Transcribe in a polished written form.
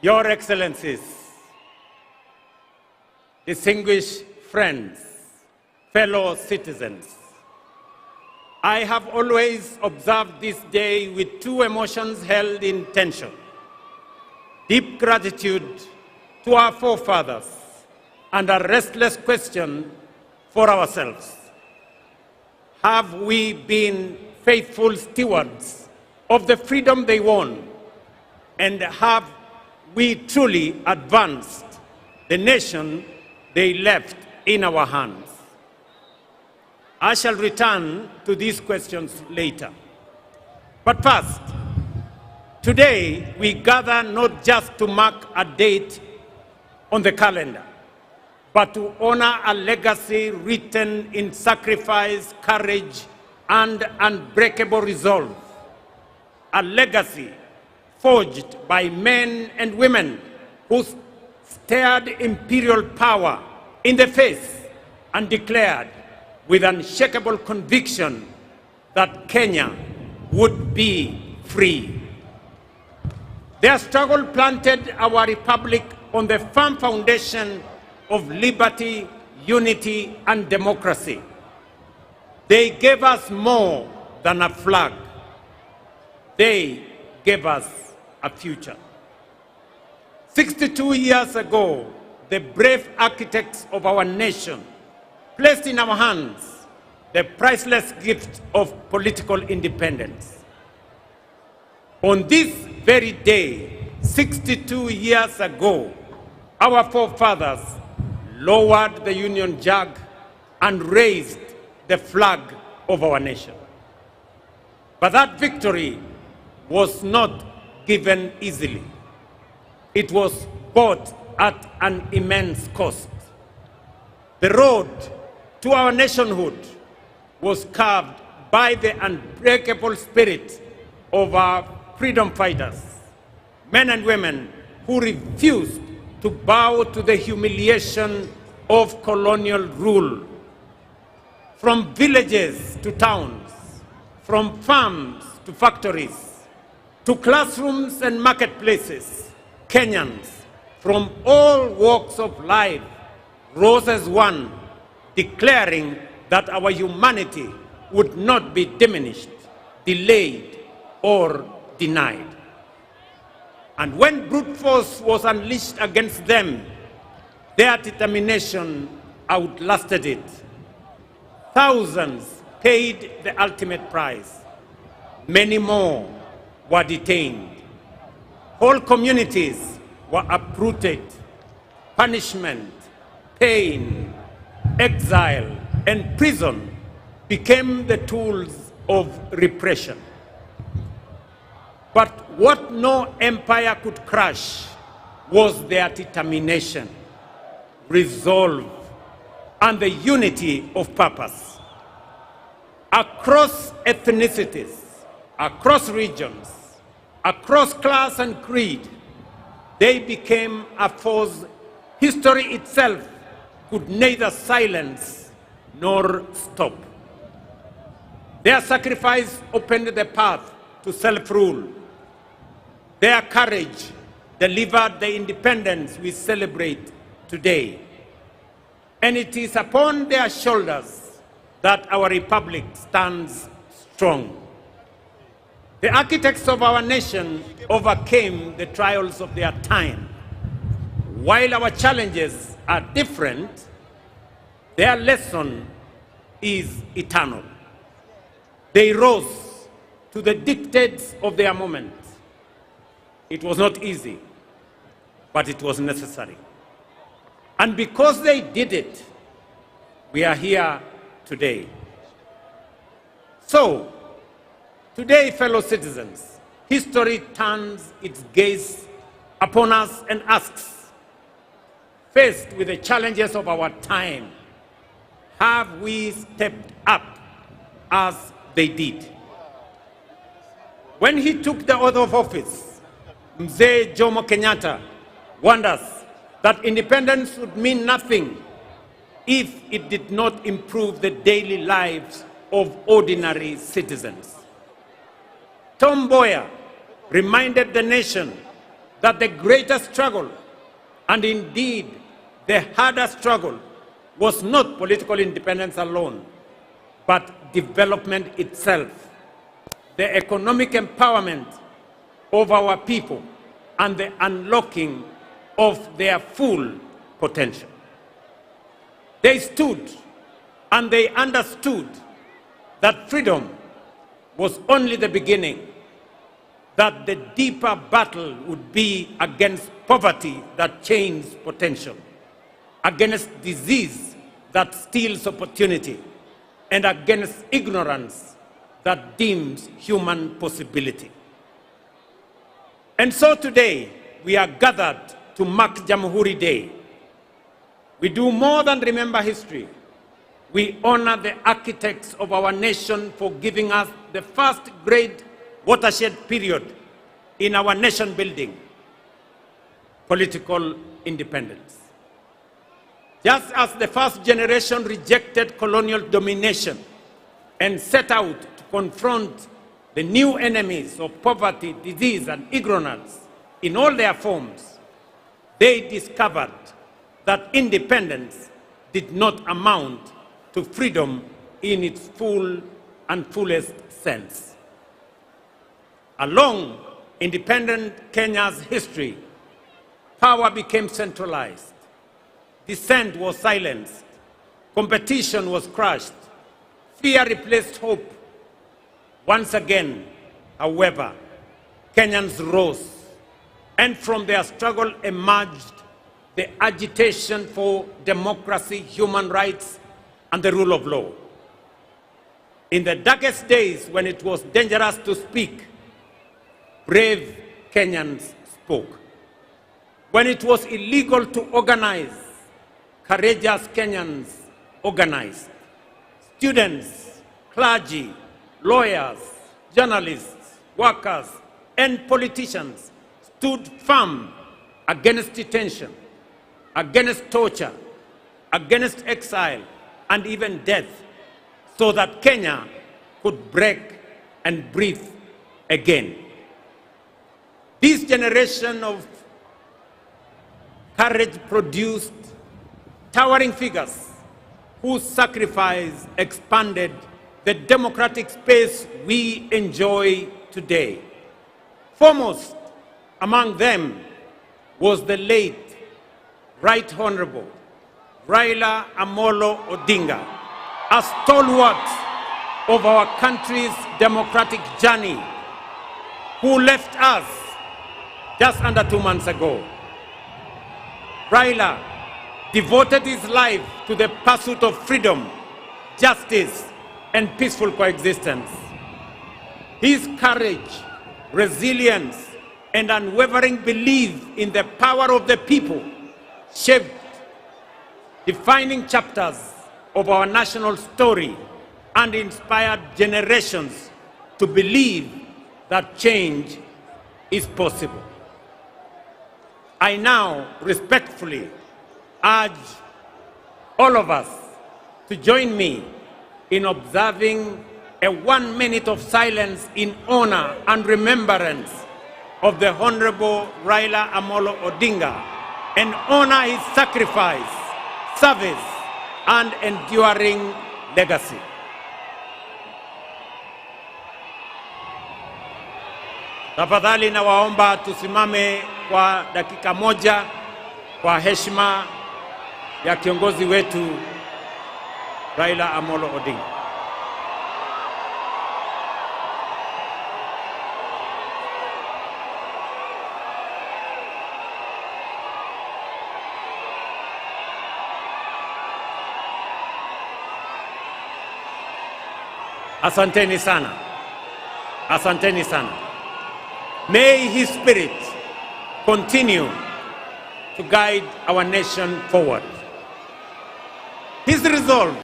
Your Excellencies, distinguished friends, fellow citizens, I have always observed this day with two emotions held in tension: deep gratitude to our forefathers and a restless question for ourselves. Have we been faithful stewards of the freedom they won? And have we truly advanced the nation they left in our hands? I shall return to these questions later. But first, today we gather not just to mark a date on the calendar, but to honor a legacy written in sacrifice, courage, and unbreakable resolve. A legacy forged by men and women who stared imperial power in the face and declared with unshakable conviction that Kenya would be free. Their struggle planted our republic on the firm foundation of liberty, unity, and democracy. They gave us more than a flag. They gave us a future. 62 years ago, the brave architects of our nation placed in our hands the priceless gift of political independence. On this very day, 62 years ago, our forefathers lowered the Union Jack and raised the flag of our nation. But that victory was not given easily. It was bought at an immense cost. The road to our nationhood was carved by the unbreakable spirit of our freedom fighters, men and women who refused to bow to the humiliation of colonial rule. From villages to towns, from farms to factories, to classrooms and marketplaces, Kenyans from all walks of life rose as one, declaring that our humanity would not be diminished, delayed, or denied. And when brute force was unleashed against them, their determination outlasted it. Thousands paid the ultimate price. Many more were detained. Whole communities were uprooted. Punishment, pain, exile, and prison became the tools of repression. But what no empire could crush was their determination, resolve, and the unity of purpose. Across ethnicities, across regions, across class and creed, they became a force history itself could neither silence nor stop. Their sacrifice opened the path to self-rule. Their courage delivered the independence we celebrate today. And it is upon their shoulders that our republic stands strong. The architects of our nation overcame the trials of their time. While our challenges are different, their lesson is eternal. They rose to the dictates of their moment. It was not easy, but it was necessary. And because they did it, we are here today. So, today, fellow citizens, history turns its gaze upon us and asks, faced with the challenges of our time, have we stepped up as they did? When he took the oath of office, Mzee Jomo Kenyatta warned us that independence would mean nothing if it did not improve the daily lives of ordinary citizens. Tom Mboya reminded the nation that the greatest struggle, and indeed the hardest struggle, was not political independence alone, but development itself, the economic empowerment of our people, and the unlocking of their full potential. They stood and they understood that freedom was only the beginning, that the deeper battle would be against poverty that chains potential, against disease that steals opportunity, and against ignorance that dims human possibility. And so today, we are gathered to mark Jamhuri Day. We do more than remember history. We honor the architects of our nation for giving us the first great watershed period in our nation building, political independence. Just as the first generation rejected colonial domination and set out to confront the new enemies of poverty, disease, and ignorance in all their forms, they discovered that independence did not amount to freedom in its full and fullest sense. Along independent Kenya's history, power became centralized, dissent was silenced, competition was crushed, fear replaced hope. Once again, however, Kenyans rose, and from their struggle emerged the agitation for democracy, human rights, and the rule of law. In the darkest days when it was dangerous to speak, brave Kenyans spoke. When it was illegal to organize, courageous Kenyans organized. Students, clergy, lawyers, journalists, workers, and politicians stood firm against detention, against torture, against exile, and even death, so that Kenya could break and breathe again. This generation of courage produced towering figures whose sacrifice expanded the democratic space we enjoy today. Foremost among them was the late Right Honorable Raila Odinga, a stalwart of our country's democratic journey, who left us just under 2 months ago. Raila devoted his life to the pursuit of freedom, justice, and peaceful coexistence. His courage, resilience, and unwavering belief in the power of the people shaped defining chapters of our national story and inspired generations to believe that change is possible. I now respectfully urge all of us to join me in observing a 1 minute of silence in honor and remembrance of the Honorable Raila Odinga and honor his sacrifice, service, and enduring legacy. Tafadhali nawaomba tusimame kwa dakika moja kwa heshima ya kiongozi wetu Raila Odinga. Asanteni sana. Asanteni sana. May his spirit continue to guide our nation forward. His resolve